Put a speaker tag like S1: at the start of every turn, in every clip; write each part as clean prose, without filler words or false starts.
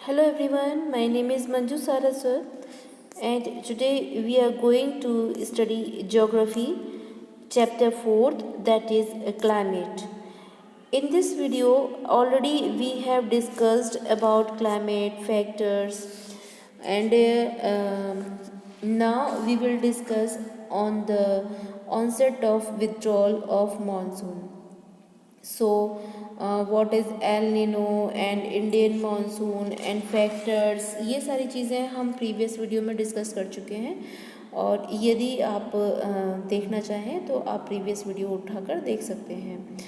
S1: Hello everyone, my name is Manju Saraswat and today we are going to study geography chapter 4th, that is climate. In this video already we have discussed about climate factors and now we will discuss on the onset of withdrawal of monsoon. So, what is El Nino and Indian monsoon and factors, ये सारी चीज़ें हम previous video में discuss कर चुके हैं और यदि आप देखना चाहें तो आप प्रीवियस वीडियो उठाकर देख सकते हैं.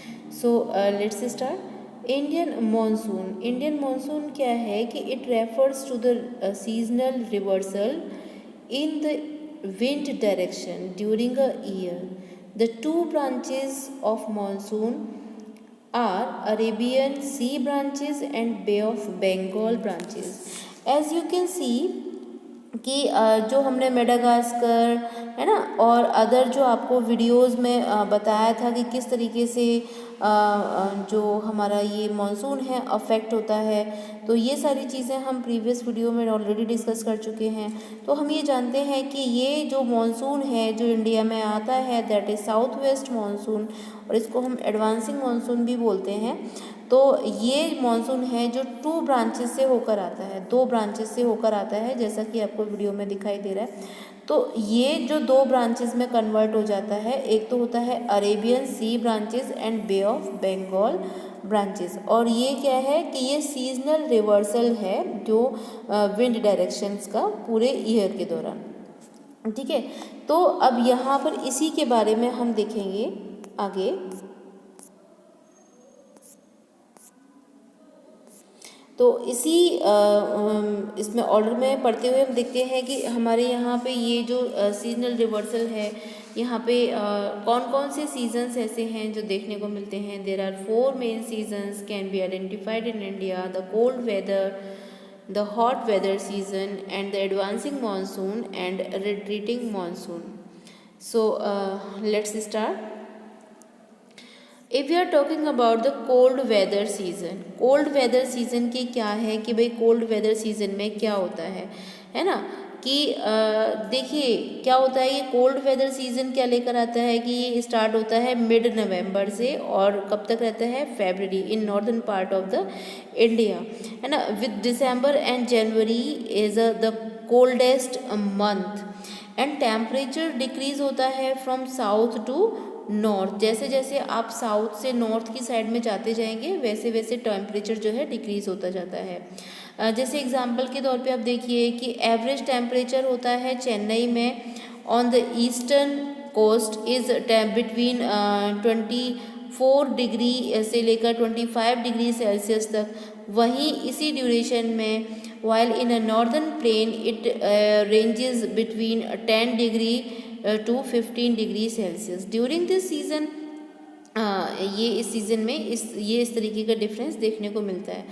S1: So let's start. Indian monsoon क्या है कि it refers to the seasonal reversal in the wind direction during a year. The two branches of monsoon are Arabian Sea branches and Bay of Bengal branches. As you can see कि जो हमने Madagascar है ना और other जो आपको videos में बताया था कि किस तरीके से जो हमारा ये मानसून है अफेक्ट होता है, तो ये सारी चीज़ें हम प्रीवियस वीडियो में ऑलरेडी डिस्कस कर चुके हैं. तो हम ये जानते हैं कि ये जो मानसून है जो इंडिया में आता है that is south west monsoon और इसको हम एडवांसिंग मानसून भी बोलते हैं. तो ये मानसून है जो टू ब्रांचेस से होकर आता है, दो ब्रांचेस से होकर आता है, जैसा कि आपको वीडियो में दिखाई दे रहा है. तो ये जो दो ब्रांचेस में कन्वर्ट हो जाता है, एक तो होता है Arabian sea branches and bay of Bengal branches. और ये क्या है कि ये सीजनल रिवर्सल है जो विंड डायरेक्शंस का पूरे ईयर के दौरान. ठीक है, तो अब यहाँ पर इसी के बारे में हम देखेंगे आगे. तो इसी इसमें ऑर्डर में पढ़ते हुए हम देखते हैं कि हमारे यहाँ पे ये जो सीजनल रिवर्सल है, यहाँ पे कौन कौन से सीजन्स ऐसे हैं जो देखने को मिलते हैं. There are 4 main seasons can be identified in India: the cold weather, the hot weather season and the advancing monsoon and retreating monsoon. So let's start. If you are talking about the cold weather season, cold weather season की क्या है कि भाई cold weather season में क्या होता है ना, कि देखिए क्या होता है. ये कोल्ड वेदर सीज़न क्या लेकर आता है कि ये स्टार्ट होता है मिड नवंबर से और कब तक रहता है, February in northern part of the India, है ना. With December and January is the coldest month and temperature decrease होता है फ्रॉम साउथ टू नॉर्थ. जैसे जैसे आप साउथ से नॉर्थ की साइड में जाते जाएंगे वैसे वैसे टेम्परेचर जो है डिक्रीज होता जाता है. जैसे एग्जांपल के तौर पे आप देखिए कि एवरेज टेम्परेचर होता है चेन्नई में on the eastern coast is between 24 degree से लेकर 25 डिग्री सेल्सियस तक. वहीं इसी ड्यूरेशन में while in a northern plain it ranges between 10 degree to 15 degree Celsius. During this season ये इस सीज़न में इस तरीके का डिफरेंस देखने को मिलता है.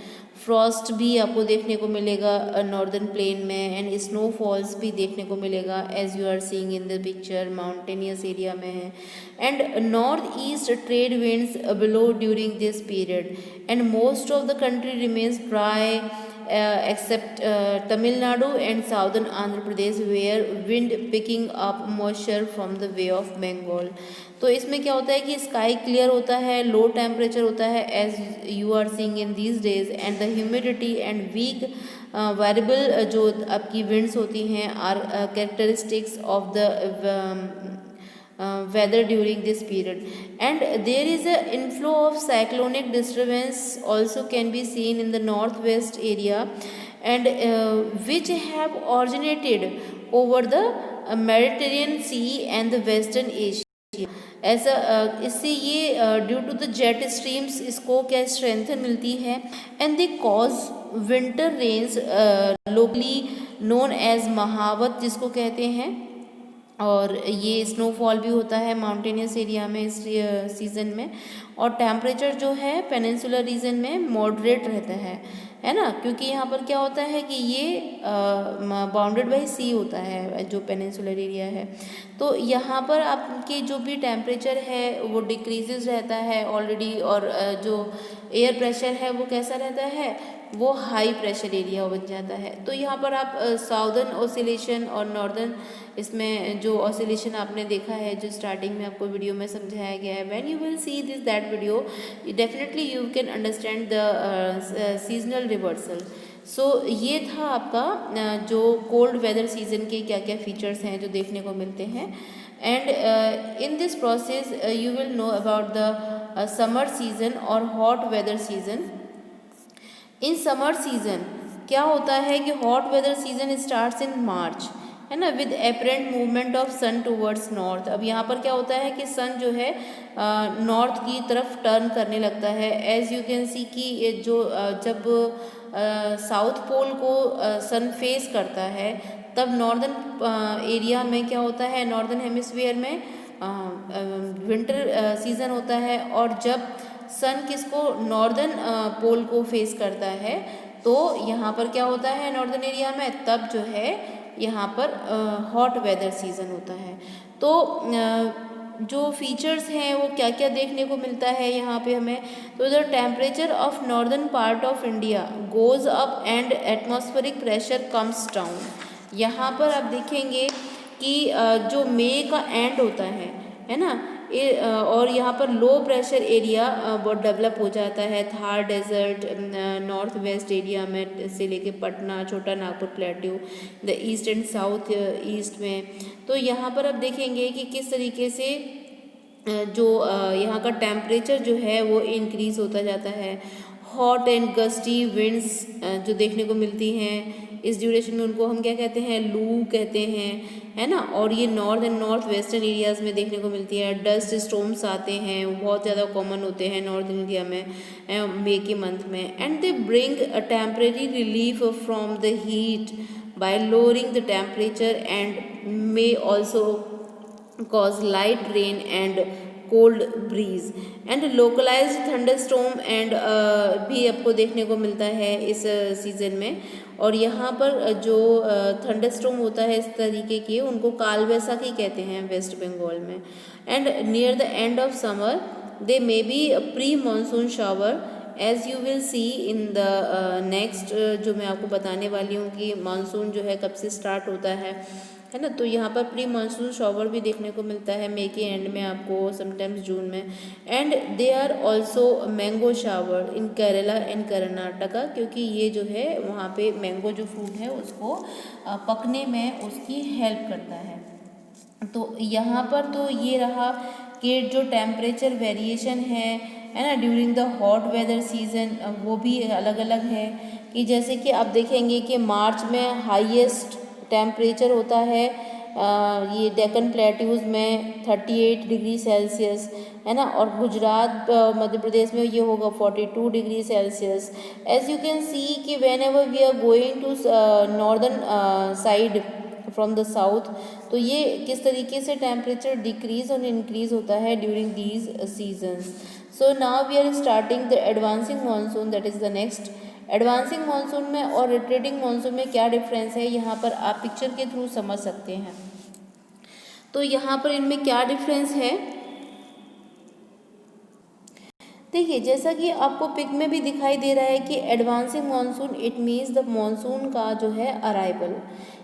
S1: फ्रॉस्ट भी आपको देखने को मिलेगा नॉर्दर्न प्लेन में एंड स्नोफॉल्स भी देखने को मिलेगा as you are seeing in the picture. Mountainous area में है and north east trade winds below during this period and most of the country remains dry except Tamil Nadu and southern Andhra Pradesh where wind picking up moisture from the Bay of Bengal. तो इसमें क्या होता है कि sky clear होता है, लो temperature होता है as you are seeing in these days and the humidity and weak variable जो आपकी विंड्स होती हैं are characteristics of the weather during this period. And there is a inflow of cyclonic disturbance also can be seen in the northwest area and which have originated over the Mediterranean Sea and the Western Asia. ऐसा इससे ये due to the jet streams इसको क्या strengthen मिलती है and they cause winter rains locally known as mahawat जिसको कहते हैं. और ये स्नोफॉल भी होता है माउंटेनियस एरिया में इस सीज़न में. और टेम्परेचर जो है पेनिनसुलर रीजन में मॉडरेट रहता है ना, क्योंकि यहाँ पर क्या होता है कि ये बाउंडेड बाय सी होता है जो पेनिनसुलर एरिया है. तो यहाँ पर आपके जो भी टेम्परेचर है वो डिक्रीजेज रहता है ऑलरेडी और जो एयर प्रेशर है वो कैसा रहता है, वो हाई प्रेशर एरिया बन जाता है। तो यहाँ पर आप साउदर्न ऑसिलेशन और नॉर्दर्न, इसमें जो ऑसिलेशन आपने देखा है, जो स्टार्टिंग में आपको वीडियो में समझाया गया है, when you will see this that video definitely you can understand the seasonal reversal. So ये था आपका जो कोल्ड वेदर सीजन के क्या क्या फीचर्स हैं जो देखने को मिलते हैं। And in this process you will know about the summer season और hot weather season. In summer season क्या होता है कि hot weather season starts in March, है ना, with apparent movement of sun towards north. अब यहाँ पर क्या होता है कि सन जो है नॉर्थ की तरफ टर्न करने लगता है। एज यू कैन सी कि ये जो जब साउथ पोल को सन फेस करता है, तब नॉर्दर्न एरिया में क्या होता है, नॉर्दर्न हेमिस्फीयर में विंटर सीजन होता है। और जब सन किसको, नॉर्दर्न पोल को फेस करता है, तो यहाँ पर क्या होता है नॉर्दर्न एरिया में, तब जो है यहाँ पर हॉट वेदर सीजन होता है। तो जो फीचर्स हैं वो क्या क्या देखने को मिलता है यहाँ पे हमें, तो the temperature of northern part of India goes up and atmospheric pressure comes down. यहाँ पर आप देखेंगे कि जो मई का एंड होता है ना, और यहाँ पर लो प्रेशर एरिया बहुत डेवलप हो जाता है। Thar desert, north west area में से लेके Patna, Chota Nagpur plateau, the east and south east में। तो यहाँ पर आप देखेंगे कि किस तरीके से जो यहाँ का टेम्परेचर जो है वो इंक्रीज़ होता जाता है। हॉट एंड गस्टी विंड्स जो देखने को मिलती हैं इस ड्यूरेशन में, उनको हम क्या कहते हैं, लू कहते हैं, है ना। और ये north and north western areas में देखने को मिलती है। डस्ट स्टॉर्म्स आते हैं, वो बहुत ज़्यादा कॉमन होते हैं नॉर्थ इंडिया में मई के मंथ में। And they bring a temporary relief from the heat bye lowering the temperature and may also cause light rain and cold breeze and localized thunderstorm and भी आपको देखने को मिलता है इस सीज़न में। और यहाँ पर जो थंडरस्टॉर्म होता है इस तरीके के, उनको काल वैसाखी कहते हैं वेस्ट बंगाल में। And near the end of summer they may be pre monsoon shower, as you will see in the next, जो मैं आपको बताने वाली हूँ कि मानसून जो है कब से स्टार्ट होता है ना। तो यहाँ पर प्री मानसून शॉवर भी देखने को मिलता है मई के एंड में आपको, समटाइम्स जून में। And they are also mango shower in Kerala and Karnataka, क्योंकि ये जो है वहाँ पे मैंगो जो फ्रूट है उसको पकने में उसकी हेल्प करता है। तो यहाँ पर तो ये रहा कि जो टेम्परेचर वेरिएशन है ना during the hot weather season, वो भी अलग अलग है। कि जैसे कि आप देखेंगे कि मार्च में हाईएस्ट टेम्परेचर होता है ये डेक्कन प्लेट्यूज़ में 38 डिग्री सेल्सियस, है ना। और गुजरात मध्य प्रदेश में ये होगा 42 degree Celsius. As you can see कि whenever we are going to northern side from the south, तो ये किस तरीके से टेम्परेचर डिक्रीज और इंक्रीज होता है during these seasons. So now we are starting the advancing monsoon, that is the next. Advancing monsoon में और रिट्रीटिंग मानसून में क्या डिफरेंस है, यहाँ पर आप पिक्चर के थ्रू समझ सकते हैं। तो यहाँ पर इनमें क्या डिफरेंस है, देखिए जैसा कि आपको पिक में भी दिखाई दे रहा है कि advancing monsoon it means the monsoon का जो है अराइवल,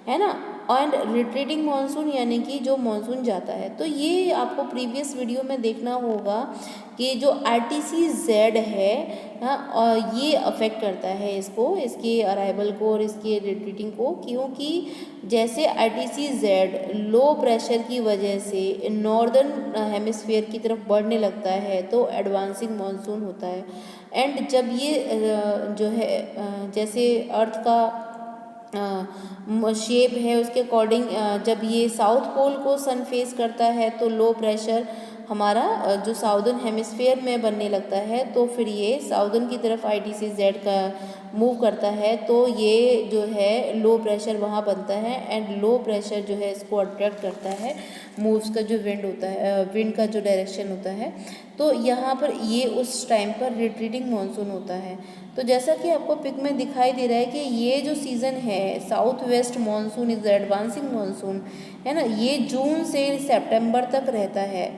S1: है ना। एंड रिट्रीटिंग मानसून यानी कि जो मानसून जाता है। तो ये आपको प्रीवियस वीडियो में देखना होगा कि जो RTC-Z है और ये अफेक्ट करता है इसको, इसके अराइवल को और इसके रिट्रीटिंग को, क्योंकि जैसे RTC-Z लो प्रेशर की वजह से नॉर्दर्न हेमिस्फीयर की तरफ बढ़ने लगता है तो एडवांसिंग मानसून होता है। एंड जब ये जो है जैसे अर्थ का शेप है उसके अकॉर्डिंग जब ये साउथ पोल को सन फेस करता है तो लो प्रेशर हमारा जो साउदर्न हेमिस्फीयर में बनने लगता है, तो फिर ये साउदर्न की तरफ RTC-Z का मूव करता है, तो ये जो है लो प्रेशर वहाँ बनता है। एंड लो प्रेशर जो है इसको अट्रैक्ट करता है मूव्स का जो विंड होता है, विंड का जो डायरेक्शन होता है। तो यहाँ पर ये उस टाइम पर रिट्रीटिंग मानसून होता है। तो जैसा कि आपको पिक में दिखाई दे रहा है कि ये जो सीज़न है south west monsoon is advancing monsoon, है ना, ये जून से सितंबर तक रहता है।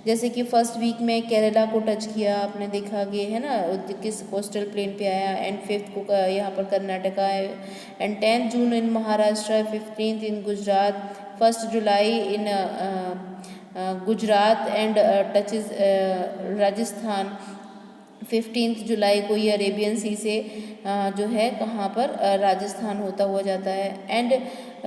S1: जैसे कि फर्स्ट वीक में केरला को टच किया, आपने देखा कि है ना किस कोस्टल प्लेन पे आया, एंड 5th को यहाँ पर कर्नाटका है, and 10th June in Maharashtra, 15th in Gujarat, 1st July in Gujarat and touches Rajasthan, 15th जुलाई को ये अरेबियन सी से जो है कहाँ पर राजस्थान होता हुआ जाता है। एंड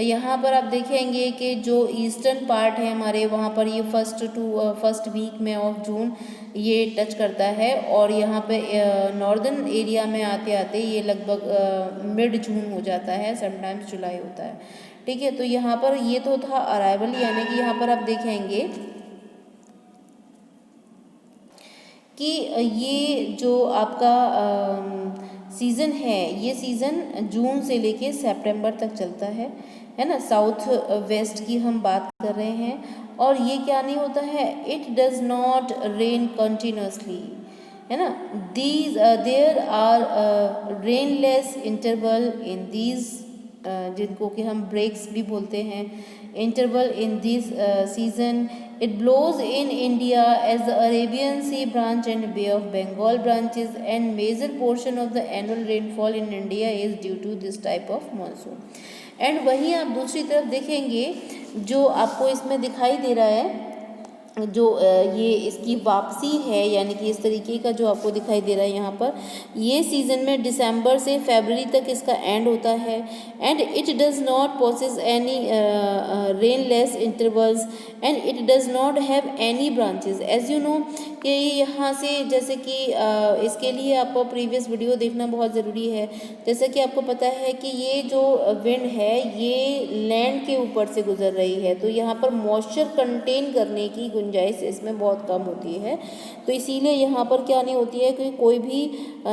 S1: यहाँ पर आप देखेंगे कि जो ईस्टर्न पार्ट है हमारे, वहाँ पर ये फर्स्ट वीक में ऑफ जून ये टच करता है, और यहाँ पे नॉर्दर्न एरिया में आते आते ये लगभग मिड जून हो जाता है, समटाइम्स जुलाई होता है। ठीक है, तो यहाँ पर ये तो था अराइवल, यानी कि यहाँ पर आप देखेंगे कि ये जो आपका सीज़न है, ये सीज़न जून से लेके सितंबर तक चलता है ना। साउथ वेस्ट की हम बात कर रहे हैं, और ये क्या नहीं होता है, it does not rain continuously, है ना। These there are rainless interval in these, जिनको कि हम ब्रेक्स भी बोलते हैं, interval in this season. It blows in India as the Arabian Sea branch and Bay of Bengal branches, and major portion of the annual rainfall in India is due to this type of monsoon. And वहीं आप दूसरी तरफ देखेंगे, जो आपको इसमें दिखाई दे रहा है, जो ये इसकी वापसी है, यानी कि इस तरीके का जो आपको दिखाई दे रहा है यहाँ पर, ये सीज़न में दिसंबर से फरवरी तक इसका एंड होता है। And it does not possess any rainless intervals, and it does not have any branches, as you know कि यहाँ से, जैसे कि इसके लिए आपको प्रीवियस वीडियो देखना बहुत ज़रूरी है। जैसे कि आपको पता है कि ये जो विंड है ये लैंड के ऊपर से गुजर रही है, तो यहाँ पर मॉइस्चर कंटेन करने की गुंजाइश इसमें बहुत कम होती है, तो इसीलिए यहाँ पर क्या नहीं होती है कि कोई भी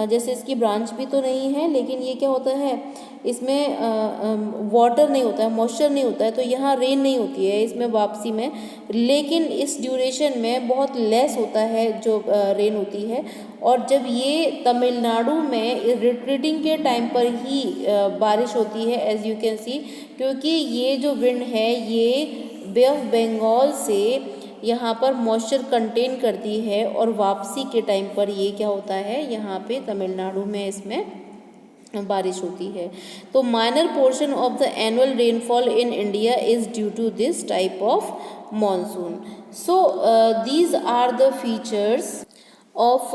S1: जैसे इसकी ब्रांच भी तो नहीं है, लेकिन ये क्या होता है, इसमें वाटर नहीं होता है, मॉइस्चर नहीं होता है, तो यहाँ रेन नहीं होती है इसमें वापसी में, लेकिन इस ड्यूरेशन में बहुत लेस होता है जो रेन होती है। और जब ये तमिलनाडु में रिट्रीटिंग के टाइम पर ही बारिश होती है, एज यू कैन सी, क्योंकि ये जो विंड है ये बे ऑफ बंगाल से यहाँ पर मॉइस्चर कंटेन करती है, और वापसी के टाइम पर ये क्या होता है, यहाँ पे तमिलनाडु में इसमें बारिश होती है। तो minor portion of the annual rainfall in India is due to this type of monsoon. So these are the features of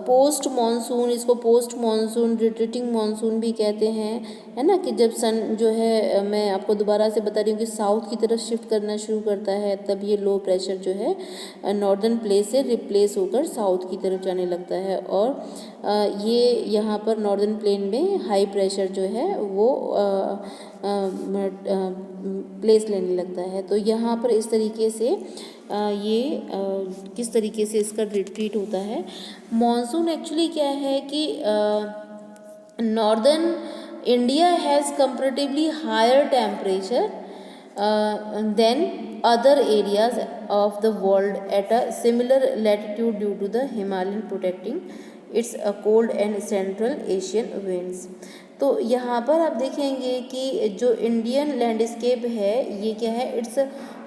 S1: post monsoon. इसको पोस्ट मानसून, रिट्रीटिंग मानसून भी कहते हैं, है ना, कि जब सन जो है, मैं आपको दोबारा से बता रही हूँ कि साउथ की तरफ शिफ्ट करना शुरू करता है, तब ये लो प्रेशर जो है नॉर्दर्न प्लेस से रिप्लेस होकर साउथ की तरफ जाने लगता है, और ये यहाँ पर नॉर्दर्न प्लेन में हाई प्रेशर जो है वो प्लेस लेने लगता है। तो यहाँ पर इस तरीके से ये किस तरीके से इसका रिट्रीट होता है। मॉनसून एक्चुअली क्या है कि northern India has comparatively higher temperature than other areas of the world at a similar latitude due to the Himalayan protecting its cold and Central Asian winds। तो यहाँ पर आप देखेंगे कि जो इंडियन लैंडस्केप है ये क्या है, its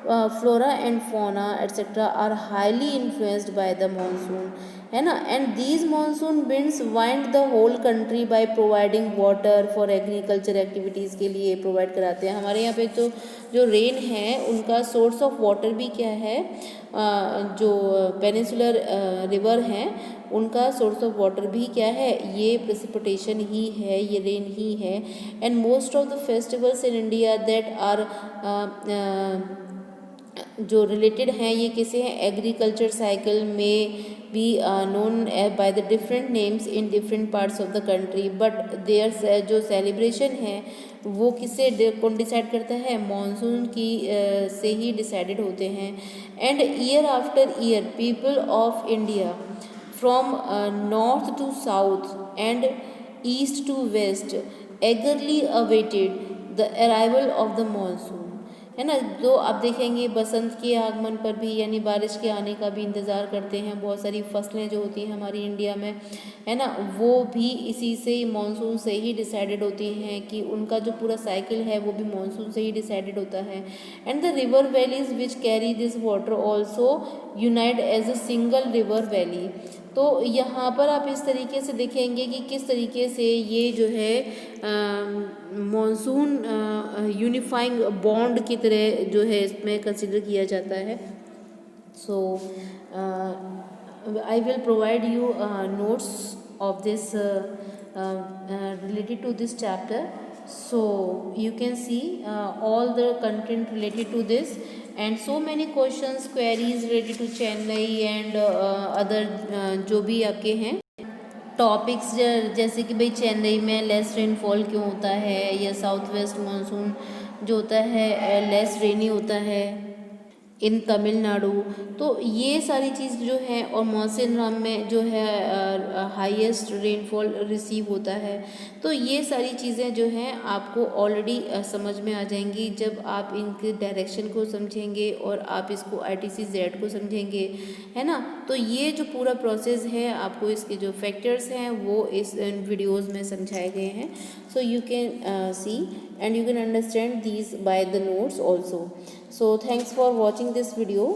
S1: flora and fauna etcetera are highly influenced by the monsoon, है ना। And these monsoon winds wind the whole country by providing water for agriculture activities के लिए प्रोवाइड कराते हैं। हमारे यहाँ पे तो जो रेन है उनका सोर्स ऑफ वाटर भी क्या है, जो पेनिनसुलर रिवर हैं उनका सोर्स ऑफ वाटर भी क्या है, ये प्रेसिपिटेशन ही है, ये रेन ही है। And most of the festivals in India that are जो रिलेटेड हैं ये किसे हैं, एग्रीकल्चर साइकिल में be known by the different names in different parts of the country, but there जो सेलिब्रेशन है वो किससे कौन डिसाइड करता है, मानसून की से ही डिसाइडेड होते हैं। And year after year people of India from north to south and east to west eagerly awaited the arrival of the monsoon। है ना। तो आप देखेंगे बसंत के आगमन पर भी यानी बारिश के आने का भी इंतज़ार करते हैं। बहुत सारी फसलें जो होती हैं हमारी इंडिया में, है ना, वो भी इसी से मानसून से ही डिसाइडेड होती हैं कि उनका जो पूरा साइकिल है वो भी मानसून से ही डिसाइडेड होता है। And the river valleys which carry this water also unite as a single river valley. तो यहाँ पर आप इस तरीके से देखेंगे कि किस तरीके से ये जो है मॉनसून यूनिफाइंग बॉन्ड की तरह जो है इसमें कंसिडर किया जाता है। सो I will provide you notes of this related to this chapter. So you can see all the content related to this and so many questions queries related to Chennai and other जो भी आपके हैं topics, जैसे कि भाई चेन्नई में less rainfall क्यों होता है, या साउथ वेस्ट मानसून जो होता है लेस रेनी होता है इन तमिलनाडु। तो ये सारी चीज़ जो है, और मौसिनराम में जो है हाईएस्ट रेनफॉल रिसीव होता है। तो ये सारी चीज़ें जो हैं आपको ऑलरेडी समझ में आ जाएंगी जब आप इनके डायरेक्शन को समझेंगे और आप इसको ITC-Z को समझेंगे, है ना। तो ये जो पूरा प्रोसेस है आपको इसके जो फैक्टर्स हैं वो इस वीडियोज़ में समझाए गए हैं। So you can C and you can understand these by the notes also. So thanks for watching this video.